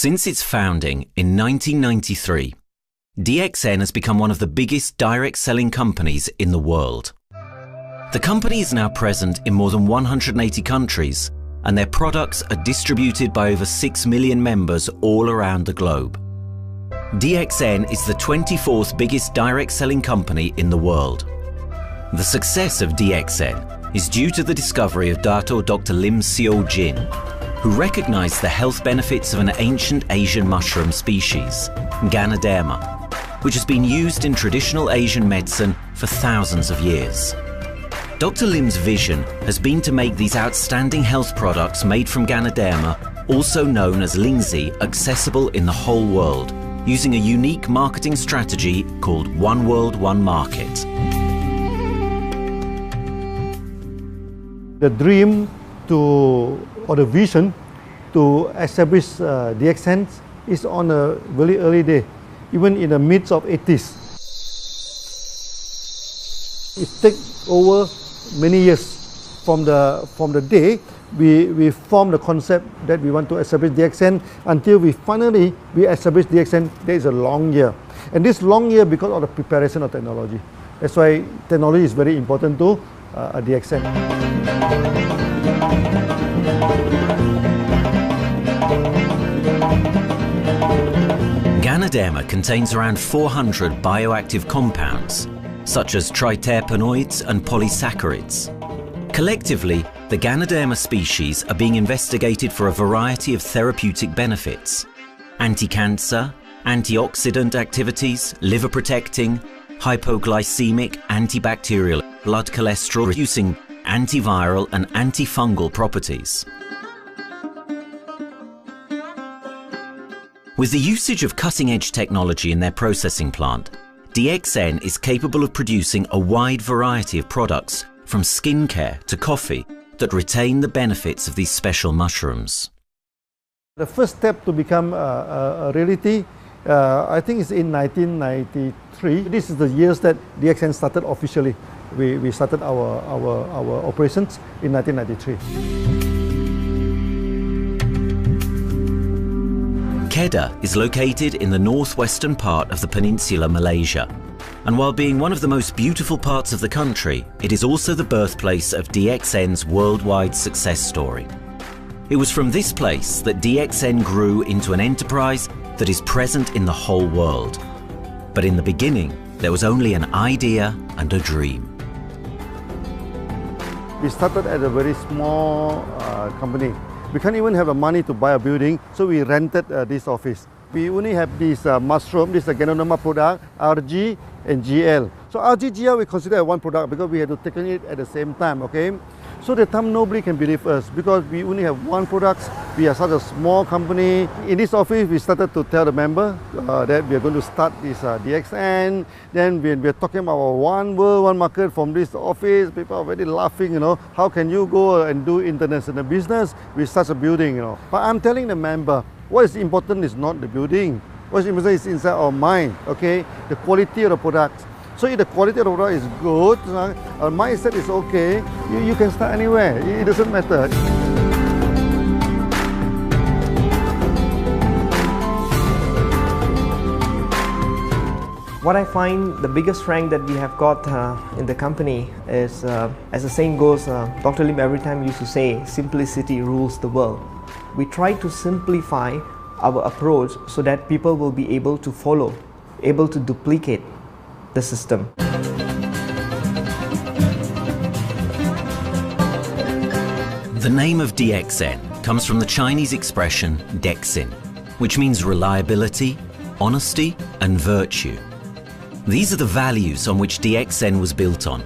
Since its founding in 1993, DXN has become one of the biggest direct selling companies in the world. The company is now present in more than 180 countries, and their products are distributed by over 6 million members all around the globe. DXN is the 24th biggest direct selling company in the world. The success of DXN is due to the discovery of Dr. Lim Seo Jin, who recognized the health benefits of an ancient Asian mushroom species, Ganoderma, which has been used in traditional Asian medicine for thousands of years. Dr. Lim's vision has been to make these outstanding health products made from Ganoderma, also known as Lingzi, accessible in the whole world, using a unique marketing strategy called One World, One Market. The dream or the vision to establish DXN is on a very early day, even in the midst of 80s. It takes over many years from the day we formed the concept that we want to establish DXN until we finally establish DXN. There is a long year, and this long year because of the preparation of technology. That's why technology is very important to DXN. Ganoderma contains around 400 bioactive compounds, such as triterpenoids and polysaccharids. Collectively, the Ganoderma species are being investigated for a variety of therapeutic benefits: anti-cancer, antioxidant activities, liver protecting, hypoglycemic, antibacterial, blood cholesterol reducing, antiviral and antifungal properties. With the usage of cutting-edge technology in their processing plant, DXN is capable of producing a wide variety of products, from skincare to coffee, that retain the benefits of these special mushrooms. The first step to become a reality, I think, is in 1993. This is the years that DXN started officially. We started our operations in 1993. Kedah is located in the northwestern part of the peninsula Malaysia. And while being one of the most beautiful parts of the country, it is also the birthplace of DXN's worldwide success story. It was from this place that DXN grew into an enterprise that is present in the whole world. But in the beginning, there was only an idea and a dream. We started at a very small company. We can't even have the money to buy a building, so we rented this office. We only have this mushroom, this is a Ganoderma product, RG and GL. So RG, GL we consider one product because we had to take it at the same time, okay? So the time nobody can believe us because we only have one product. We are such a small company. In this office, we started to tell the member that we are going to start this DXN. Then we are talking about one world, one market from this office. People are very laughing, you know. How can you go and do international business with such a building, you know? But I'm telling the member, what is important is not the building. What is important is inside our mind, okay? The quality of the product. So if the quality of the product is good, our mindset is okay, you can start anywhere. It doesn't matter. What I find the biggest strength that we have got in the company is, as the saying goes, Dr. Lim every time used to say, simplicity rules the world. We try to simplify our approach so that people will be able to follow, able to duplicate the system. The name of DXN comes from the Chinese expression DXN, which means reliability, honesty and virtue. These are the values on which DXN was built on.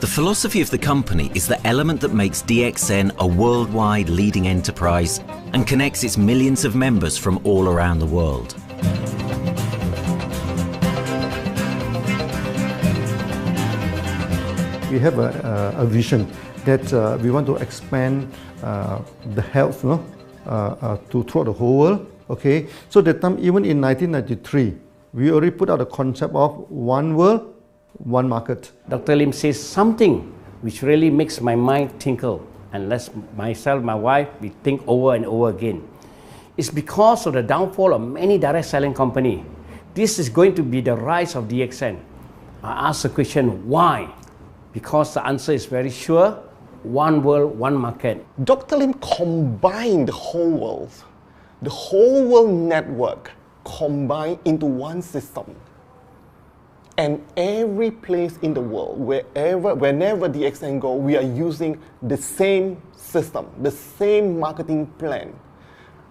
The philosophy of the company is the element that makes DXN a worldwide leading enterprise and connects its millions of members from all around the world. We have a vision that we want to expand the health to throughout the whole world. Okay, so that time, even in 1993, we already put out a concept of one world, one market. Dr. Lim says something which really makes my mind tinkle, and lets myself, my wife, we think over and over again. It's because of the downfall of many direct selling companies. This is going to be the rise of DXN. I ask the question, why? Because the answer is very sure, one world, one market. Dr. Lim combined the whole world network combined into one system. And every place in the world, whenever DXN go, we are using the same system, the same marketing plan,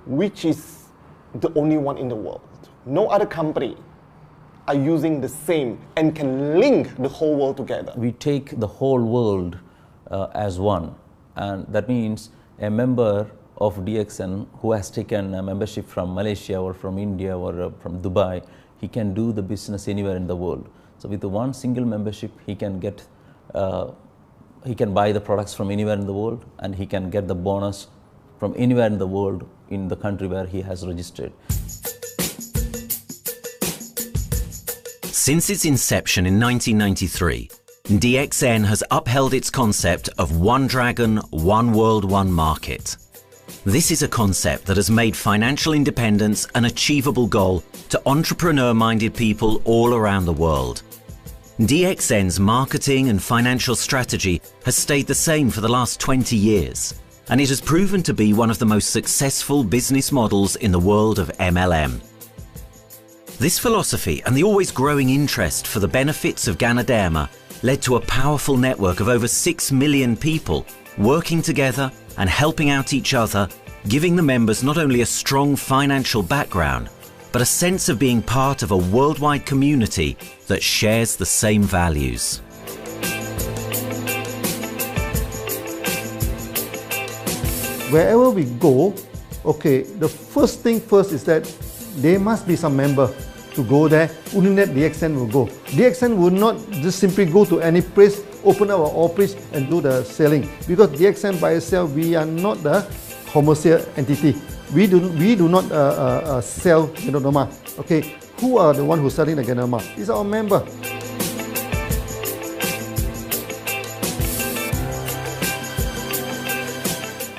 which is the only one in the world. No other company are using the same and can link the whole world together. We take the whole world as one, and that means a member of DXN who has taken a membership from Malaysia or from India or from Dubai, he can do the business anywhere in the world. So with the one single membership, he can get, he can buy the products from anywhere in the world, and he can get the bonus from anywhere in the world in the country where he has registered. Since its inception in 1993, DXN has upheld its concept of one dragon, one world, one market. This is a concept that has made financial independence an achievable goal to entrepreneur-minded people all around the world. DXN's marketing and financial strategy has stayed the same for the last 20 years, and it has proven to be one of the most successful business models in the world of MLM. This philosophy and the always growing interest for the benefits of Ganoderma led to a powerful network of over 6 million people working together and helping out each other, giving the members not only a strong financial background, but a sense of being part of a worldwide community that shares the same values. Wherever we go, okay, the first thing first is that there must be some member to go there. Only that DXN will go. DXN will not just simply go to any place, open our office and do the selling. Because DXN by itself, we are not the commercial entity. We do not sell Ganoderma. Okay, who are the one who's selling the Ganoderma? It's our member.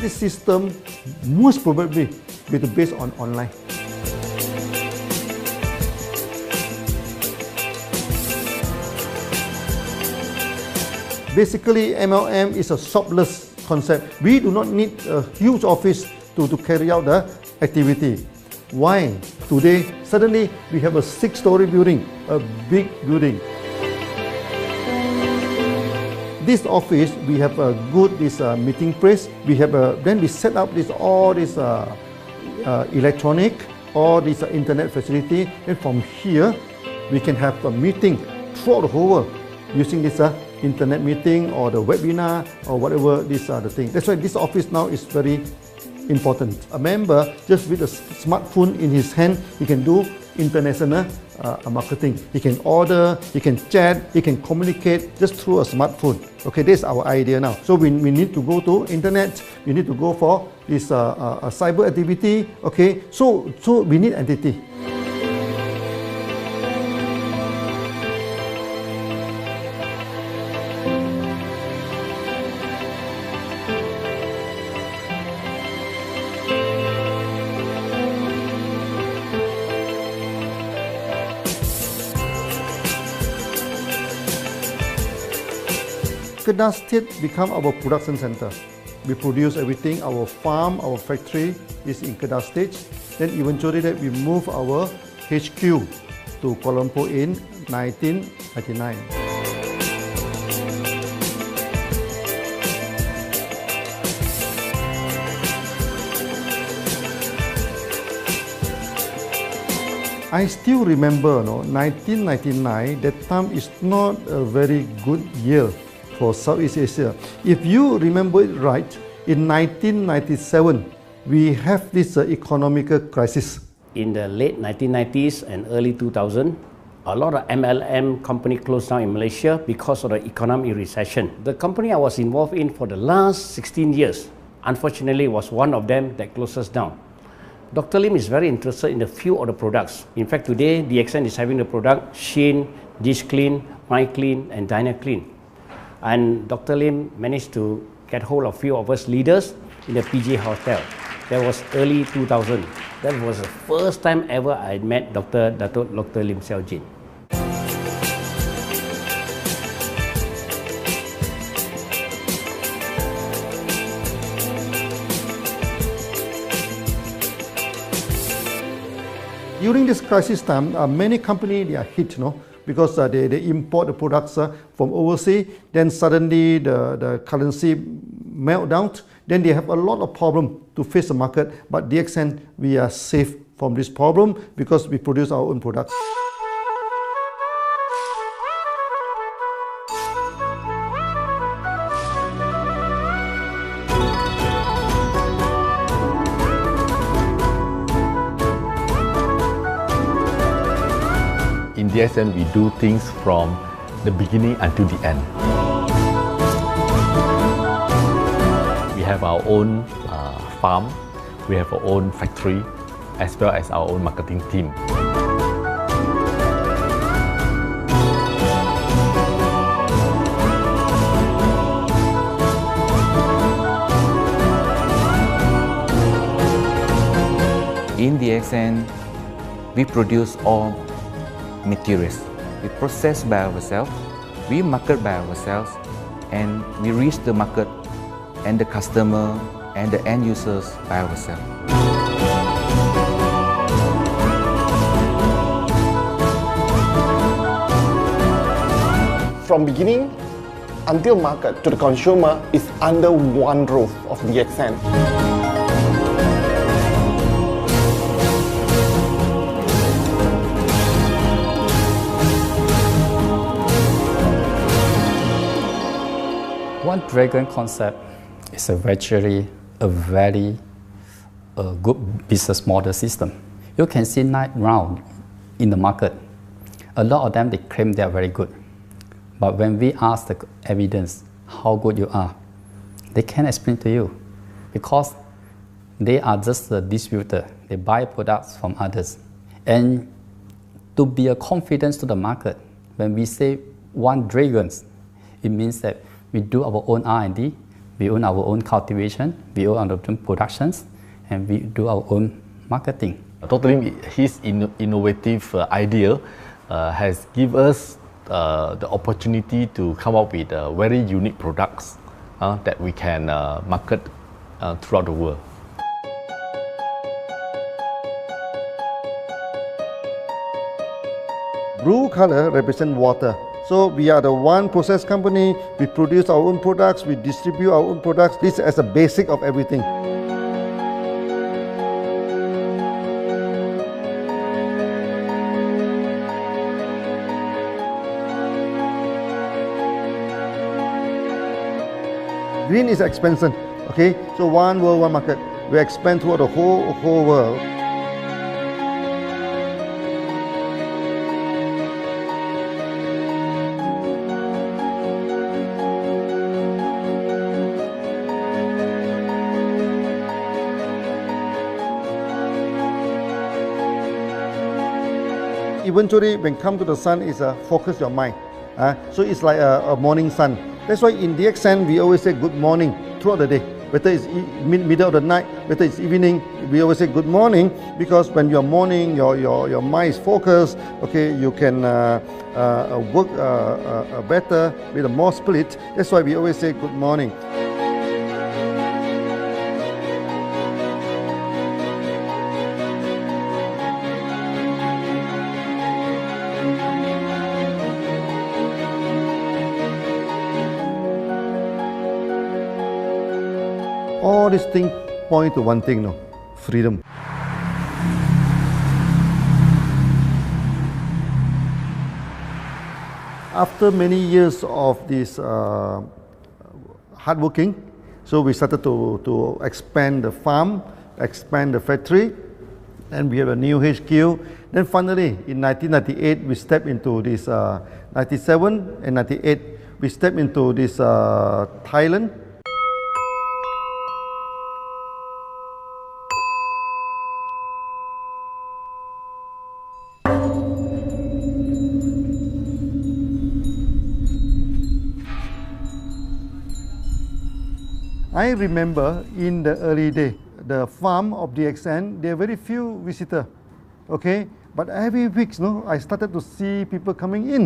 This system most probably will be based on online. Basically, MLM is a shopless concept. We do not need a huge office to carry out the activity. Why? Today, suddenly we have a 6-story building, a big building. This office, we have a good meeting place. We have then we set up all this electronic, all this internet facility, and from here we can have a meeting throughout the whole world using this internet meeting or the webinar or whatever these are the things. That's why this office now is very important. A member, just with a smartphone in his hand, he can do international marketing. He can order, he can chat, he can communicate just through a smartphone. Okay, that's our idea now. So we need to go to internet, we need to go for this cyber activity. Okay, so we need entity. Kedah State become our production center. We produce everything. Our farm, our factory is in Kedah State. Then eventually that we move our HQ to Kuala Lumpur in 1999. I still remember, 1999, that time is not a very good year for Southeast Asia. If you remember it right, in 1997, we have this economic crisis. In the late 1990s and early 2000, a lot of MLM company closed down in Malaysia because of the economic recession. The company I was involved in for the last 16 years, unfortunately, was one of them that closes down. Dr. Lim is very interested in a few of the products. In fact, today, DXN is having the product Sheen, Dish Clean, My Clean, and Diner Clean. And Dr. Lim managed to get hold of a few of us leaders in the PJ Hotel. That was early 2000. That was the first time ever I met Dr. Lim Xiaojin. During this crisis time, many companies they are hit, because they import the products from overseas. Then suddenly the currency melt down. Then they have a lot of problem to face the market. But DXN, we are safe from this problem because we produce our own products. In DXN, we do things from the beginning until the end. We have our own farm, we have our own factory, as well as our own marketing team. In DXN, we produce all materials. We process by ourselves, we market by ourselves, and we reach the market and the customer and the end users by ourselves. From beginning until market to the consumer is under one roof of DXN. One Dragon concept is actually a very good business model system. You can see right in the market, a lot of them they claim they are very good. But when we ask the evidence how good you are, they can't explain to you because they are just a distributor. They buy products from others. And to be a confidence to the market, when we say One Dragons, it means that we do our own R&D, we own our own cultivation, we own our own productions, and we do our own marketing. Totally, his innovative idea has given us the opportunity to come up with very unique products that we can market throughout the world. Blue color represents water. So we are the one process company, we produce our own products, we distribute our own products. This is a basic of everything. Green is expansion, okay? So one world, one market. We expand throughout the whole world. Eventually, when come to the sun, is focus your mind. So it's like a morning sun. That's why in DXN, we always say good morning throughout the day. Whether it's middle of the night, whether it's evening, we always say good morning because when you're morning, your mind is focused. Okay, you can work better with a more spirit. That's why we always say good morning. All these things point to one thing, freedom. After many years of this hard working, so we started to expand the farm, expand the factory, and we have a new HQ. Then finally, in 1998, we stepped into this, 97 and 98, we stepped into this Thailand. I remember in the early day, the farm of DXN, there are very few visitors, okay? But every week, I started to see people coming in.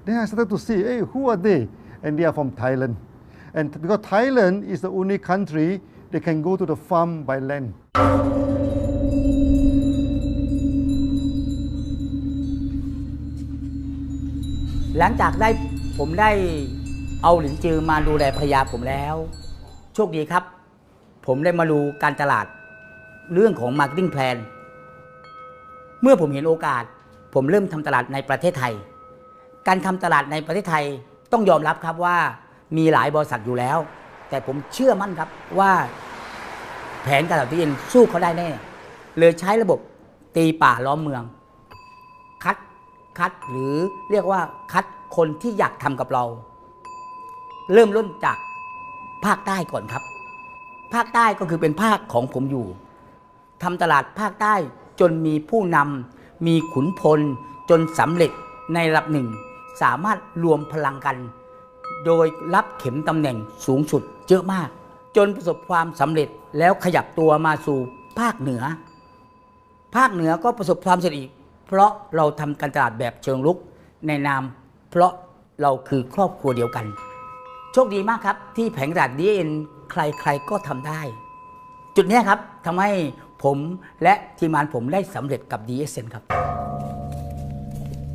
Then I started to see, hey, who are they? And they are from Thailand. And because Thailand is the only country they can go to the farm by land. หลังจากผมได้เอาหลินจือมาดูแลภรรยาผมแล้วโชคดีครับผมได้มาดูการตลาดเรื่องของ Marketing Plan เมื่อผมเห็นโอกาสผมเริ่มทำตลาดในประเทศไทยการทำตลาดในประเทศไทยต้องยอมรับครับว่ามีหลายบริษัทอยู่แล้วแต่ผมเชื่อมั่นครับว่าแผนการตลาดที่DXNสู้เขาได้แน่เลยใช้ระบบตีป่าล้อมเมืองคัดหรือเรียกว่าคัดคนที่อยากทำกับเราเริ่มต้นจากภาคใต้ก่อนครับภาคใต้ก็คือเป็นภาคของผมอยู่ทำตลาดภาคใต้จนมีผู้นำมีขุนพลจนสำเร็จในระดับหนึ่งสามารถรวมพลังกันโดยรับเข็มตำแหน่งสูงสุดเยอะมากจนประสบความสำเร็จแล้วขยับตัวมาสู่ภาคเหนือก็ประสบความสำเร็จอีกเพราะเราทำการตลาดแบบเชิงรุกในนามเพราะเราคือครอบครัวเดียวกันโชคดีมากครับที่แผงตลาดDXNใครๆก็ทำได้จุดนี้ครับทำให้ผมและทีมงานผมได้สำเร็จกับDXN ครับ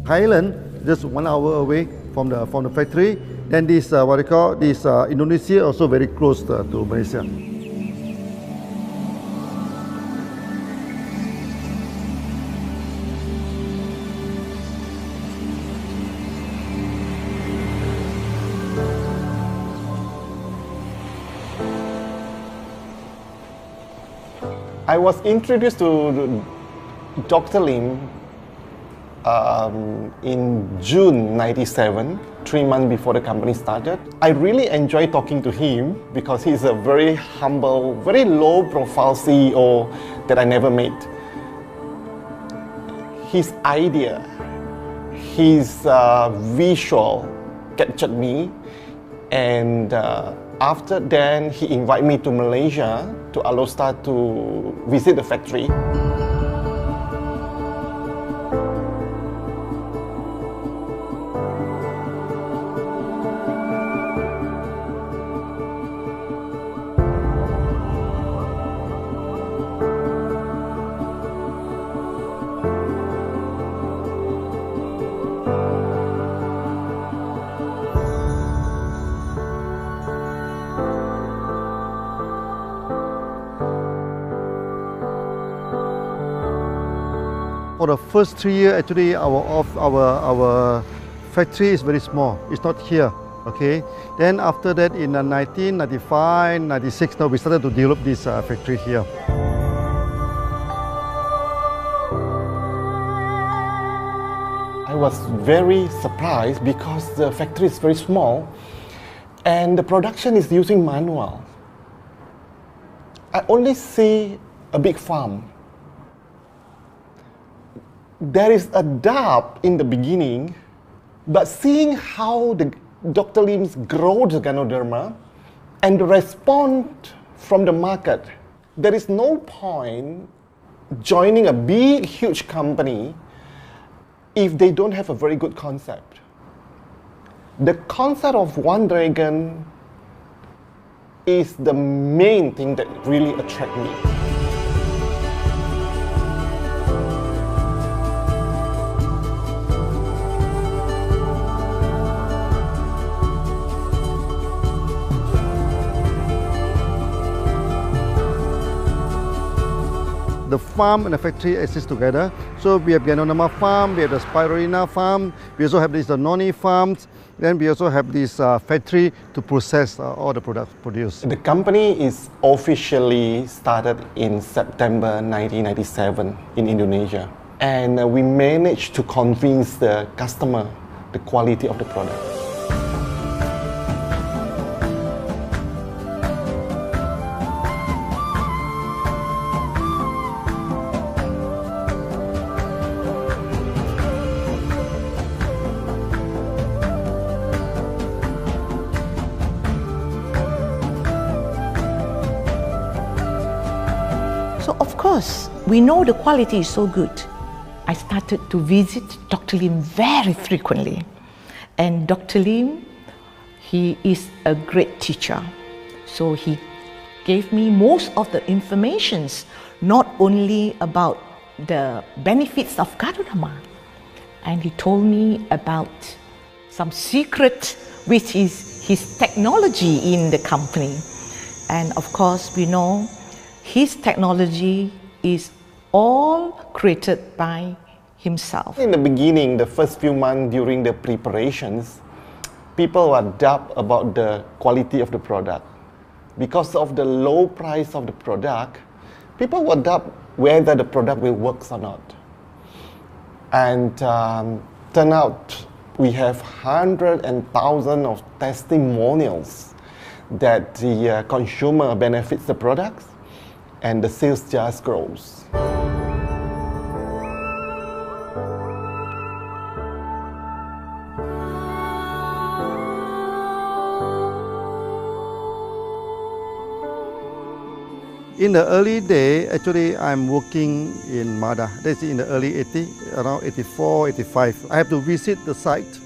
Thailand just 1 hour away from the factory. Then this what they call this Indonesia also very close to Malaysia. I was introduced to Dr. Lim in June '97, 3 months before the company started. I really enjoy talking to him because he's a very humble, very low-profile CEO that I never met. His idea, his visual captured me, and after then he invited me to Malaysia, to Alostar, to visit the factory. For the first 3 years, actually, our factory is very small. It's not here, okay? Then after that, in 1995, 96, now we started to develop this factory here. I was very surprised because the factory is very small and the production is using manual. I only see a big farm. There is a doubt in the beginning, but seeing how Dr. Lim's grow the Ganoderma and the response from the market, there is no point joining a big, huge company if they don't have a very good concept. The concept of One Dragon is the main thing that really attracts me. The farm and the factory exist together. So we have Ganoderma farm, we have the Spirulina farm, we also have this noni farms, then we also have this factory to process all the products produced. The company is officially started in September 1997 in Indonesia. And we managed to convince the customer the quality of the product. because we know the quality is so good, I started to visit Dr. Lim very frequently. And Dr. Lim, he is a great teacher. So he gave me most of the informations, not only about the benefits of Ganoderma, and he told me about some secret, which is his technology in the company. And of course, we know his technology is all created by himself. In the beginning, the first few months during the preparations, people were doubt about the quality of the product. Because of the low price of the product, people were doubt whether the product will work or not. And turn out we have hundreds and thousands of testimonials that the consumer benefits the products and the sales just grows. In the early day, actually, I'm working in Mada. That's in the early 80s, around 84, 85. I have to visit the site,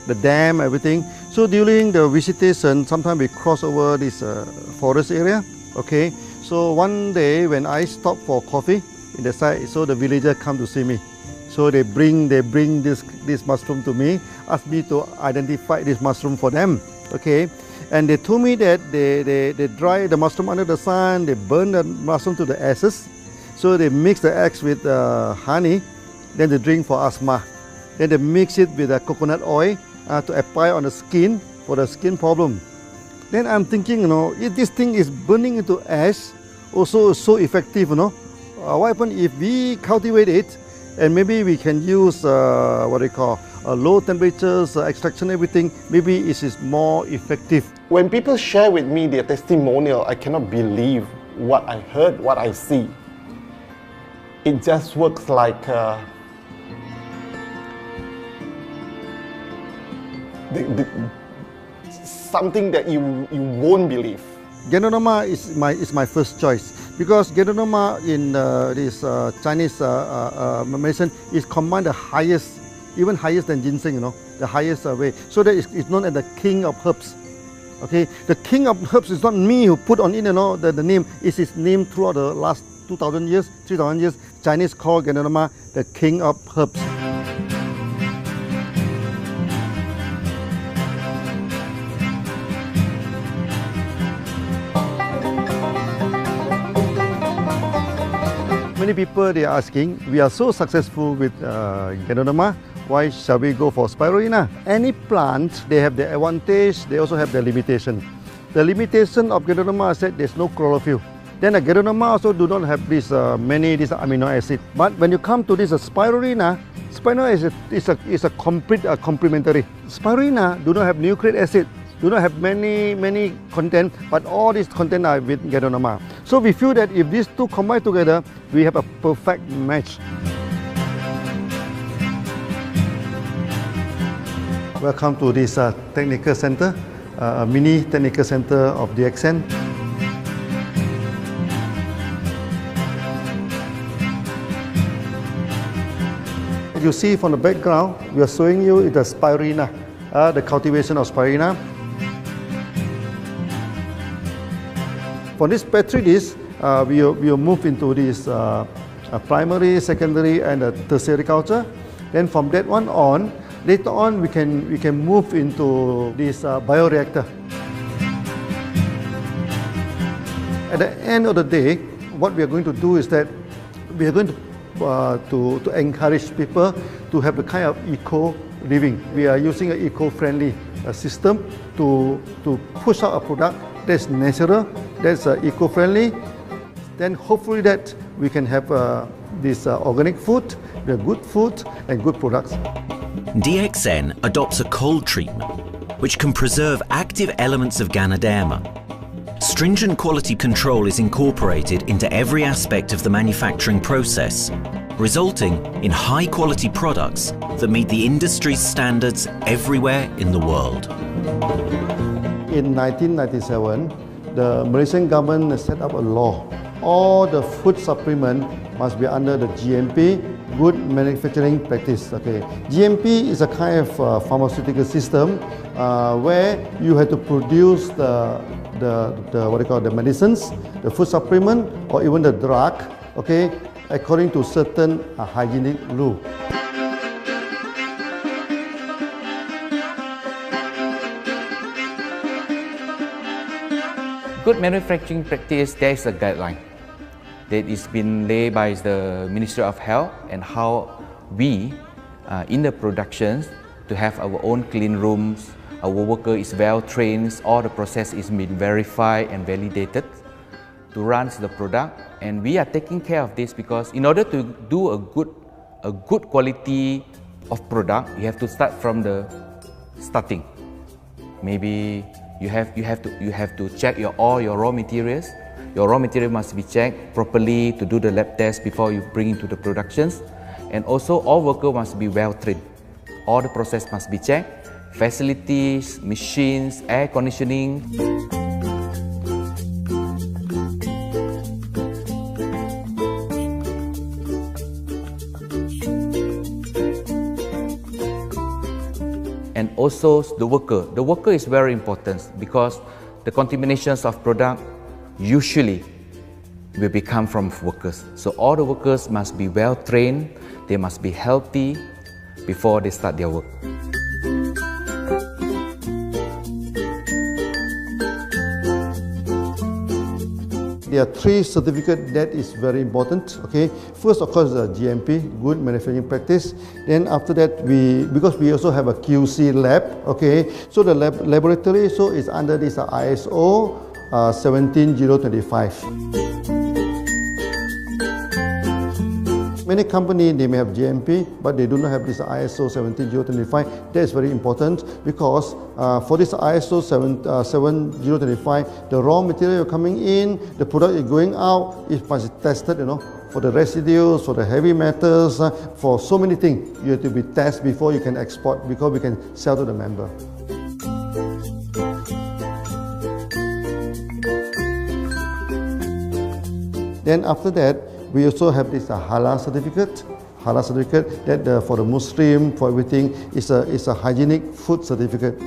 the dam, everything. So during the visitation, sometimes we cross over this forest area. Okay. So one day when I stop for coffee in the site, so the villager come to see me. So they bring this mushroom to me, ask me to identify this mushroom for them. Okay. And they told me that they dry the mushroom under the sun, they burn the mushroom to the ashes. So they mix the eggs with honey, then they drink for asthma. Then they mix it with coconut oil to apply on the skin for the skin problem. Then I'm thinking, you know, if this thing is burning into ash, also so effective, you know, what happens if we cultivate it and maybe we can use what they call low temperatures, extraction, everything, maybe it is more effective. When people share with me their testimonial, I cannot believe what I heard, what I see. It just works like something that you won't believe. Ganoderma is my first choice because Ganoderma in this Chinese medicine is combined the highest, even higher than ginseng, you know, the highest way. So that it's known as the king of herbs. Okay, the king of herbs is not me who put on it, you know, the name. It's his name throughout the last 2,000 years, 3,000 years. Chinese call Ganoderma the king of herbs. Many people they are asking, we are so successful with Ganoderma, why shall we go for spirulina? Any plant, they have their advantage, they also have their limitation. The limitation of Ganoderma is that there's no chlorophyll. Then the Ganoderma also do not have this many amino acid. But when you come to this spirulina, spirulina is a complete complementary. Spirulina do not have nucleic acid, do not have many content, but all these content are with Ganoderma. So we feel that if these two combine together, we have a perfect match. Welcome to this technical center, a mini technical center of DXN. You see from the background, we are showing you the spirulina, the cultivation of spirulina. For this petri dish, we will move into this primary, secondary, and tertiary culture. Then from that one on, later on we can move into this bioreactor. At the end of the day, what we are going to do is that we are going to encourage people to have a kind of eco living. We are using an eco-friendly system to push out a product that's natural, that's eco-friendly. Then hopefully that we can have this organic food, good food and good products. DXN adopts a cold treatment which can preserve active elements of Ganoderma. Stringent quality control is incorporated into every aspect of the manufacturing process, resulting in high-quality products that meet the industry's standards everywhere in the world. In 1997, the Malaysian government set up a law all the food supplement must be under the GMP, Good Manufacturing Practice. Okay, GMP is a kind of pharmaceutical system where you have to produce the what they call the medicines, the food supplement, or even the drug. Okay, according to certain hygienic rule. Good manufacturing practice, there is a guideline that is been laid by the Ministry of Health and how we in the productions to have our own clean rooms, our worker is well trained, all the process is being verified and validated to run the product, and we are taking care of this because in order to do a good quality of product, you have to start from the starting. Maybe you have to check all your raw materials. Your raw material must be checked properly to do the lab test before you bring into the productions. And also all workers must be well trained. All the process must be checked. Facilities, machines, air conditioning. And also the worker. The worker is very important because the contaminations of product usually will become from workers. So all the workers must be well trained, they must be healthy before they start their work. There are three certificates that is very important. Okay, first of course the GMP, Good Manufacturing Practice. Then after that because we also have a QC lab. Okay, so the laboratory is under this ISO 17025. Many companies, they may have GMP, but they do not have this ISO 17025. That is very important because for this ISO 17025, the raw material coming in, the product is going out, it must be tested, for the residues, for the heavy metals, for so many things. You have to be tested before you can export, because we can sell to the member. Then after that, we also have this halal certificate. Halal certificate that for the Muslim, for everything, is a hygienic food certificate.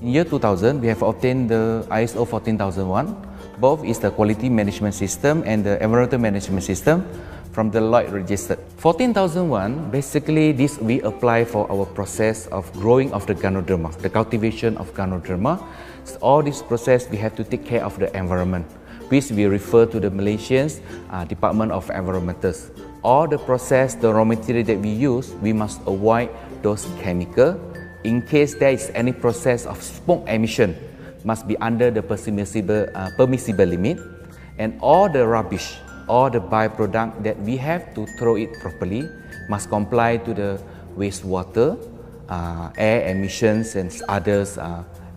In year 2000, we have obtained the ISO 14001. Both is the quality management system and the environmental management system from the Lloyd registered. 14001, basically this we apply for our process of growing of the Ganoderma, the cultivation of Ganoderma. So all this process we have to take care of the environment, which we refer to the Malaysian Department of Environmentals. All the process, the raw material that we use, we must avoid those chemicals. In case there is any process of smoke emission, must be under the permissible limit, and all the rubbish, all the byproduct that we have to throw it properly must comply to the wastewater, air emissions and others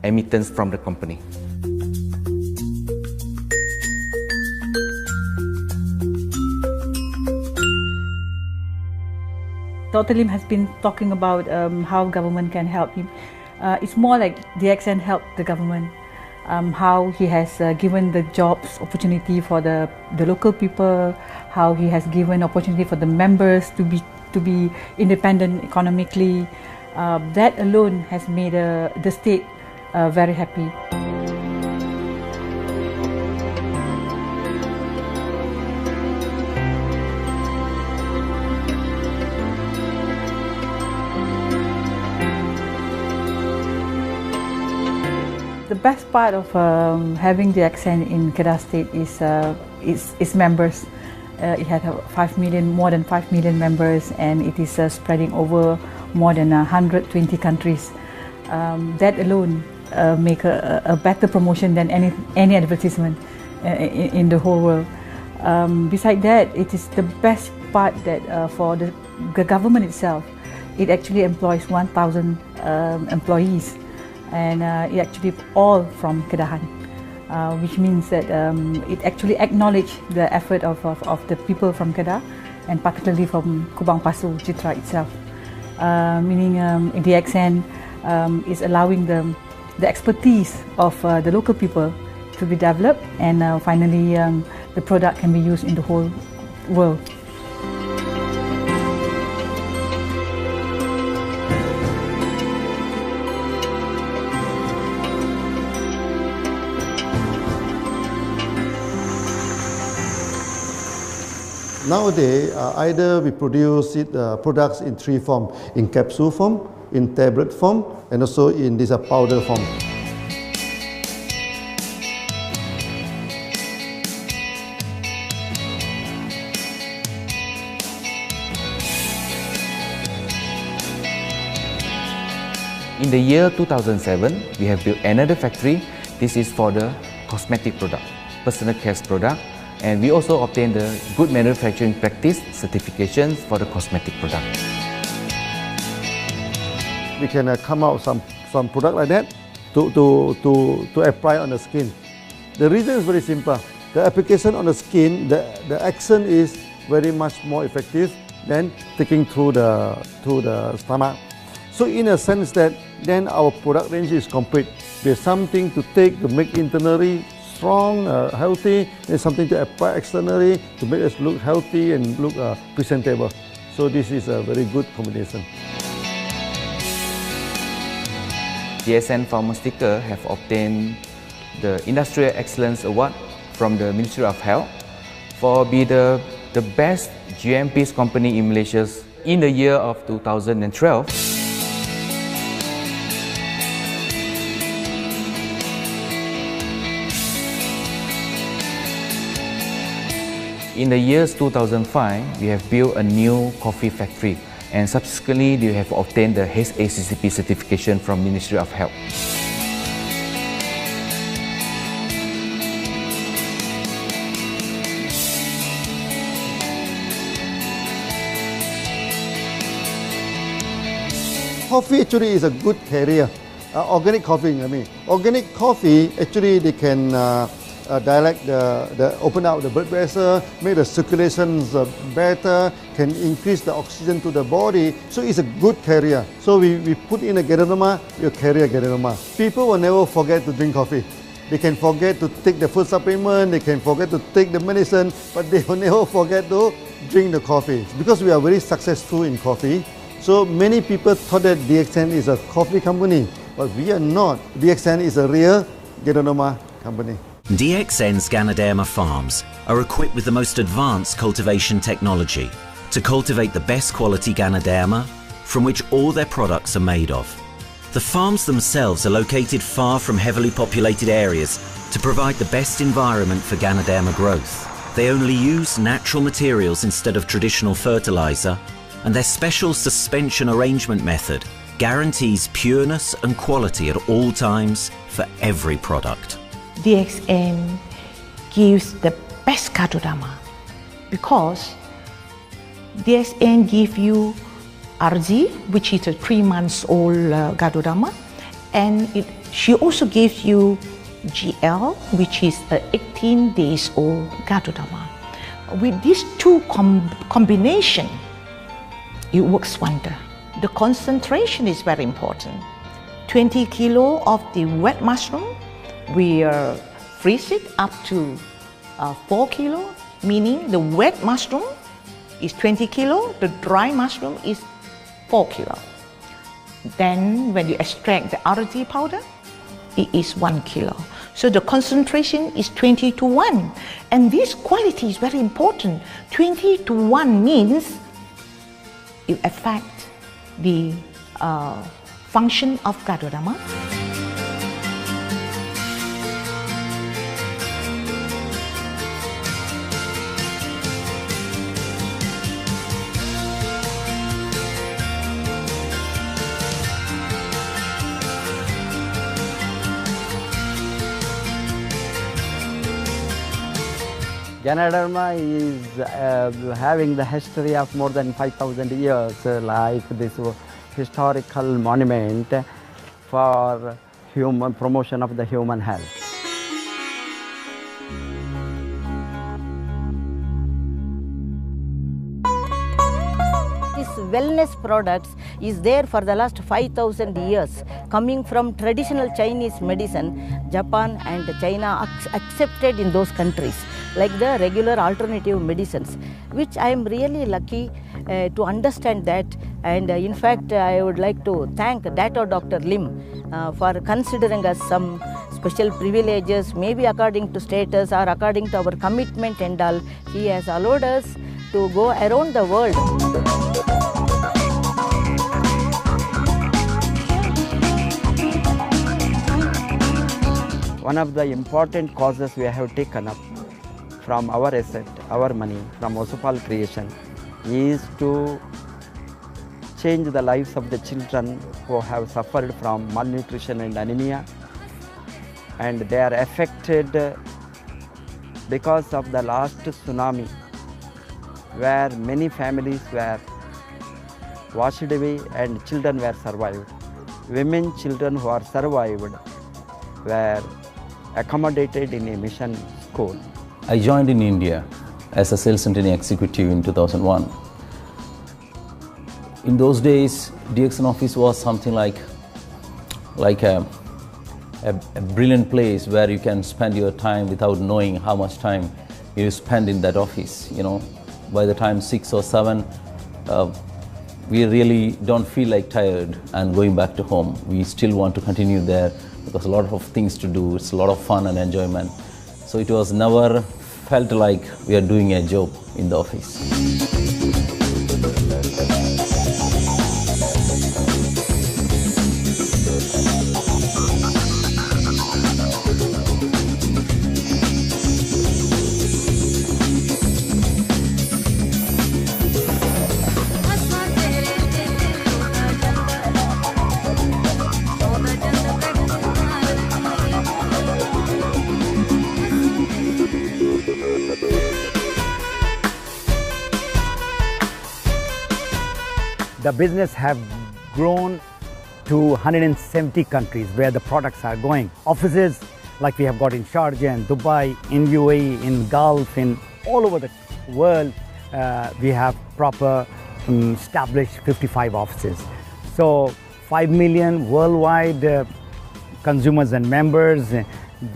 emittance from the company. Dr. Lim has been talking about how government can help him. It's more like DXN helped the government, how he has given the jobs opportunity for the local people, how he has given opportunity for the members to be independent economically. That alone has made the state very happy. The best part of having DXN in Kedah State is its members. It has more than 5 million members, and it is spreading over more than 120 countries. That alone make a better promotion than any advertisement in the whole world. Besides that, it is the best part that for the government itself, it actually employs 1,000 employees, and it actually all from Kedahan, which means that it actually acknowledges the effort of the people from Kedah, and particularly from Kubang Pasu Citra itself. Meaning DXN is allowing the expertise of the local people to be developed, and finally the product can be used in the whole world. Nowadays, either we produce products in three forms: in capsule form, in tablet form, and also in this powder form. In the year 2007, we have built another factory. This is for the cosmetic product, personal care product, and we also obtained the Good Manufacturing Practice certifications for the cosmetic product. We can come out some product like that to apply on the skin. The reason is very simple. The application on the skin, the action is very much more effective than taking through the stomach. So in a sense that then our product range is complete. There's something to take to make internally strong, healthy. There's something to apply externally to make us look healthy and look presentable. So this is a very good combination. DXN Pharmaceutical have obtained the Industrial Excellence Award from the Ministry of Health for being the best GMP company in Malaysia in the year of 2012. In the years 2005, we have built a new coffee factory, and subsequently we have obtained the HACCP certification from Ministry of Health. Coffee actually is a good career. Organic coffee, I mean. Organic coffee, actually they can dilate open up the blood vessel, make the circulations better, can increase the oxygen to the body. So it's a good career. So we put in a Ganoderma, you carry a Ganoderma. People will never forget to drink coffee. They can forget to take the food supplement, they can forget to take the medicine, but they will never forget to drink the coffee. Because we are very successful in coffee, so many people thought that DXN is a coffee company, but we are not. DXN is a real Ganoderma company. DXN's Ganoderma farms are equipped with the most advanced cultivation technology to cultivate the best quality Ganoderma from which all their products are made of. The farms themselves are located far from heavily populated areas to provide the best environment for Ganoderma growth. They only use natural materials instead of traditional fertilizer, and their special suspension arrangement method guarantees pureness and quality at all times for every product. DXN gives the best Ganoderma because DXN gives you RG, which is a 3 months old Ganoderma, and she also gives you GL, which is a 18 days old Ganoderma. With these two combination, it works wonder. The concentration is very important. 20 kilo of the wet mushroom, we freeze it up to 4 kilo, meaning the wet mushroom is 20 kilo, the dry mushroom is 4 kilo. Then when you extract the RG powder, it is 1 kilo. So the concentration is 20 to 1. And this quality is very important. 20 to 1 means it affects the function of Ganoderma. Ganoderma is having the history of more than 5,000 years, like this historical monument for human promotion of the human health. This wellness products is there for the last 5,000 years, coming from traditional Chinese medicine. Japan and China accepted in those countries, like the regular alternative medicines, which I am really lucky to understand that. And in fact, I would like to thank Dr. Lim for considering us some special privileges, maybe according to status or according to our commitment and all. He has allowed us to go around the world. One of the important causes we have taken up from our asset, our money, from Osopal creation, is to change the lives of the children who have suffered from malnutrition and anemia, and they are affected because of the last tsunami, where many families were washed away and children were survived. Women, children who are survived were accommodated in a mission school. I joined in India as a sales and training executive in 2001. In those days, DXN office was something like a brilliant place where you can spend your time without knowing how much time you spend in that office. You know, by the time 6 or 7, we really don't feel like tired and going back to home. We still want to continue there because a lot of things to do. It's a lot of fun and enjoyment. So it was never felt like we are doing a job in the office. The business have grown to 170 countries where the products are going. Offices like we have got in Sharjah and Dubai, in UAE, in Gulf, in all over the world, we have proper established 55 offices. So 5 million worldwide consumers and members.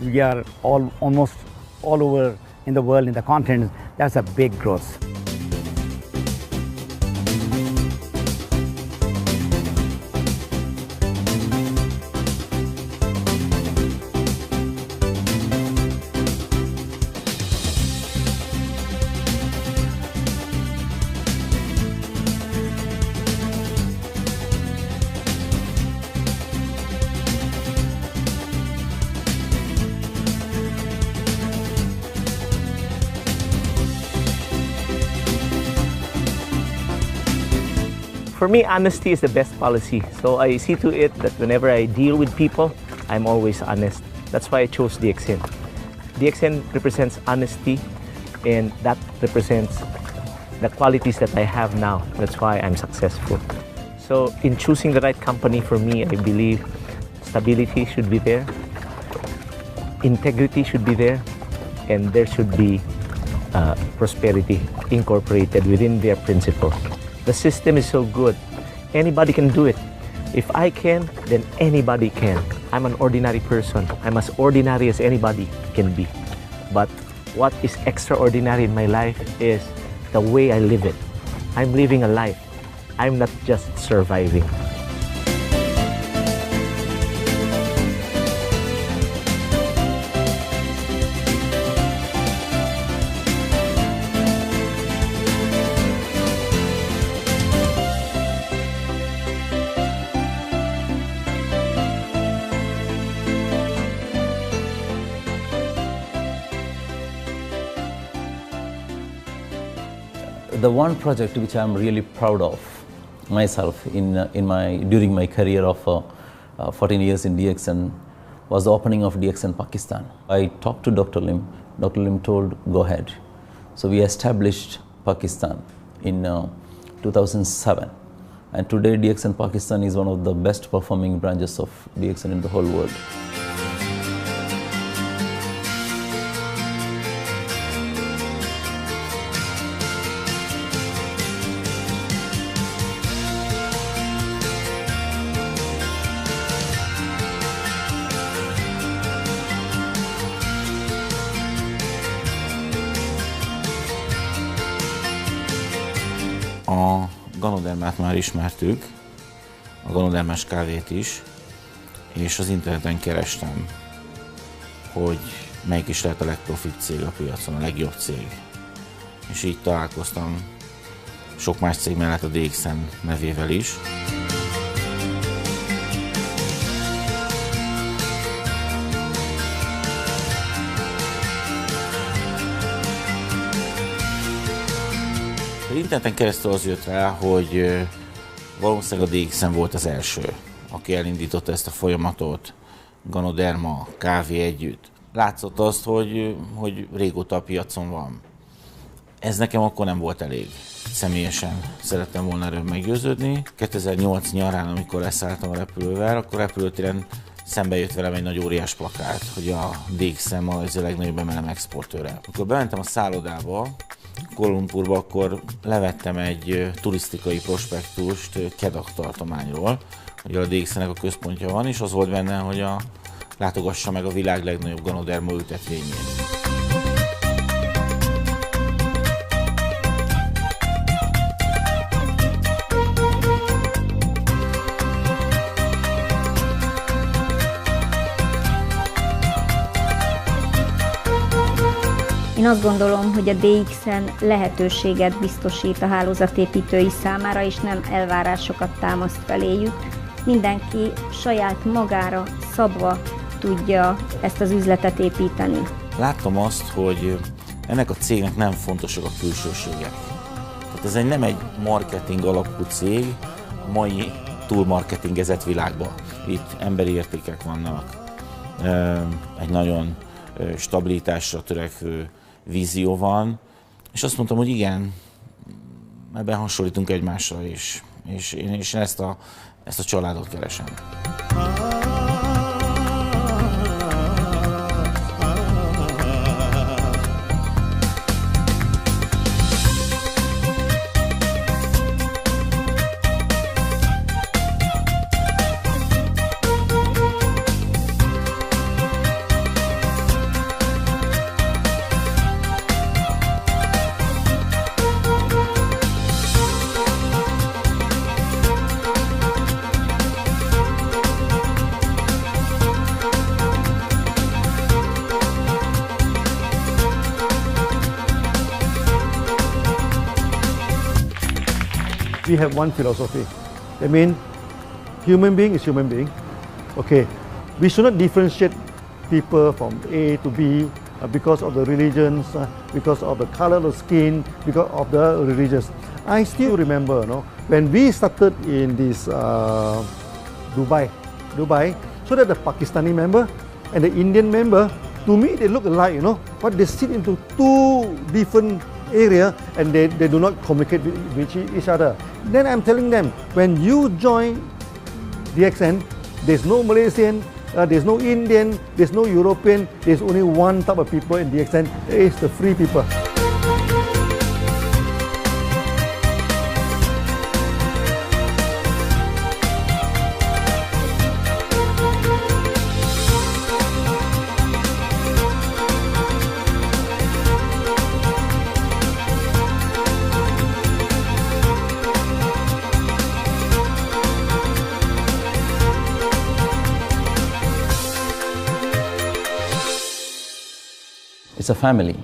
We are almost all over in the world, in the continent. That's a big growth. For me, honesty is the best policy. So I see to it that whenever I deal with people, I'm always honest. That's why I chose DXN. DXN represents honesty, and that represents the qualities that I have now. That's why I'm successful. So in choosing the right company for me, I believe stability should be there, integrity should be there, and there should be prosperity incorporated within their principle. The system is so good. Anybody can do it. If I can, then anybody can. I'm an ordinary person. I'm as ordinary as anybody can be. But what is extraordinary in my life is the way I live it. I'm living a life. I'm not just surviving. The one project which I'm really proud of myself during my career of 14 years in DXN was the opening of DXN Pakistan. I talked to Dr. Lim. Dr. Lim told, go ahead. So we established Pakistan in 2007. And today DXN Pakistan is one of the best performing branches of DXN in the whole world. A Ganodermát már ismertük, a Ganodermás kávét is, és az interneten kerestem, hogy melyik is lehet a legprofibb cég a piacon, a legjobb cég. És így találkoztam sok más cég mellett a DXN nevével is. Az interneten keresztül az jött rá, hogy valószínűleg a DXN volt az első, aki elindította ezt a folyamatot, Ganoderma, kávé együtt. Látszott azt, hogy régóta a piacon van. Ez nekem akkor nem volt elég. Személyesen szerettem volna erről meggyőződni. 2008 nyarán, amikor leszálltam a repülővel, akkor repülőtéren szembe jött velem egy nagy óriás plakát, hogy a DXN Malajzia legnagyobb MLM exportőre. Amikor bementem a szállodába, Kuala Lumpurba, akkor levettem egy turisztikai prospektust Kedah tartományról, hogy a DXN-nek a központja van, és az volt benne, hogy látogassa meg a világ legnagyobb Ganoderma ültetvényét. Én azt gondolom, hogy a DXN lehetőséget biztosít a hálózatépítői számára, és nem elvárásokat támaszt feléjük. Mindenki saját magára szabva tudja ezt az üzletet építeni. Láttam azt, hogy ennek a cégnek nem fontosak a külsőségek. Tehát ez nem egy marketing alapú cég a mai túlmarketingezett világban. Itt emberi értékek vannak, egy nagyon stabilitásra törekvő vízió van, és azt mondtam, hogy igen, ebben hasonlítunk egymásra is, és én ezt a családot keresem. We have one philosophy. I mean, human being is human being. Okay, we should not differentiate people from A to B because of the religions, because of the color of the skin, because of the religions. I still remember, when we started in this Dubai, so that the Pakistani member and the Indian member, to me they look alike, but they sit into two different area and they do not communicate with each other. Then I'm telling them, when you join DXN, there's no Malaysian, there's no Indian, there's no European, there's only one type of people in DXN, it's the free people. It's a family.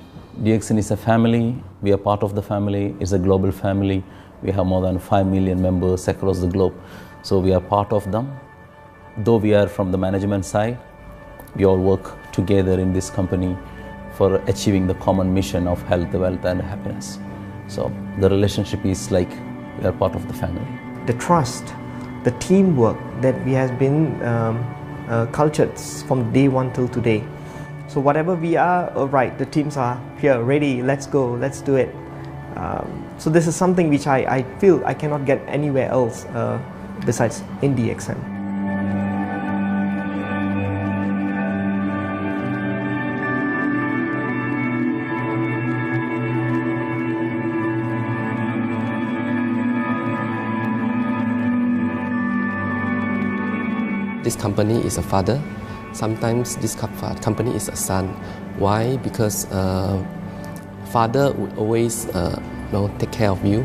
DXN is a family. We are part of the family. It's a global family. We have more than 5 million members across the globe. So we are part of them. Though we are from the management side, we all work together in this company for achieving the common mission of health, wealth and happiness. So the relationship is like we are part of the family. The trust, the teamwork that we have been cultured from day one till today. So whatever we are, right, the teams are here, ready, let's go, let's do it. So this is something which I feel I cannot get anywhere else besides in DXN. This company is a father. Sometimes this company is a son. Why? Because father would always take care of you,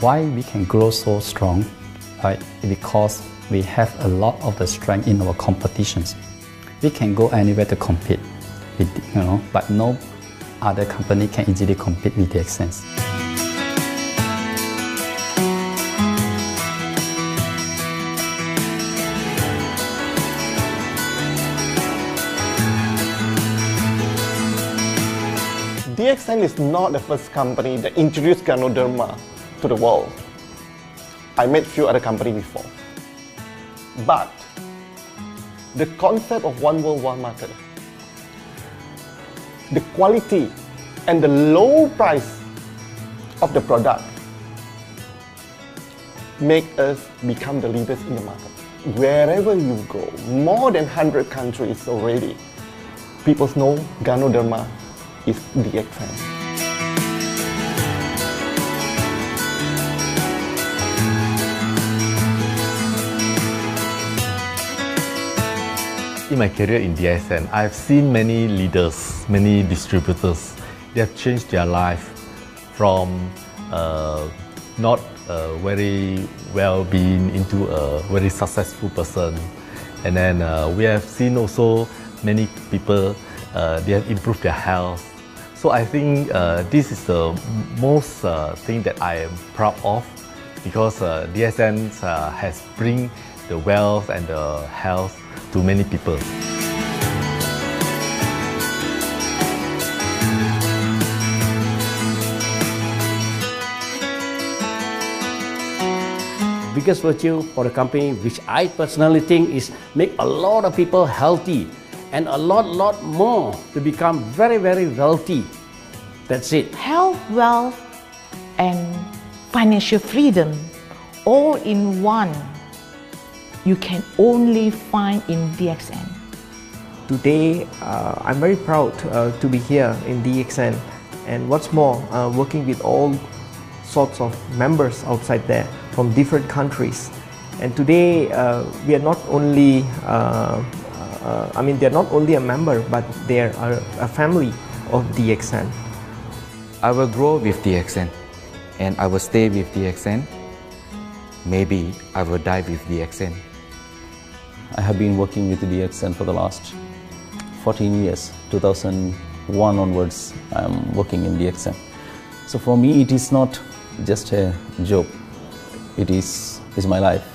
Why we can grow so strong? Right? Because we have a lot of the strength in our competitions. We can go anywhere to compete, but no other company can easily compete with DXN. DXN is not the first company that introduced Ganoderma to the world. I met few other companies before. But the concept of one world, one market, the quality and the low price of the product make us become the leaders in the market. Wherever you go, more than 100 countries already, people know Ganoderma is DXN. In my career in DXN, I've seen many leaders, many distributors. They have changed their life from not very well-being into a very successful person. And then we have seen also many people, they have improved their health. So I think this is the most thing that I am proud of, because DXN has bring the wealth and the health to many people. Biggest virtue for the company, which I personally think is make a lot of people healthy and a lot more to become very wealthy. That's it. Health, wealth, and financial freedom all in one. You can only find in DXN. Today, I'm very proud to be here in DXN, and what's more, working with all sorts of members outside there from different countries. And today, we are not only, they're not only a member, but they are a family of DXN. I will grow with DXN, and I will stay with DXN. Maybe I will die with DXN. I have been working with DXN for the last 14 years. 2001 onwards, I am working in DXN. So for me, it is not just a job. It is my life.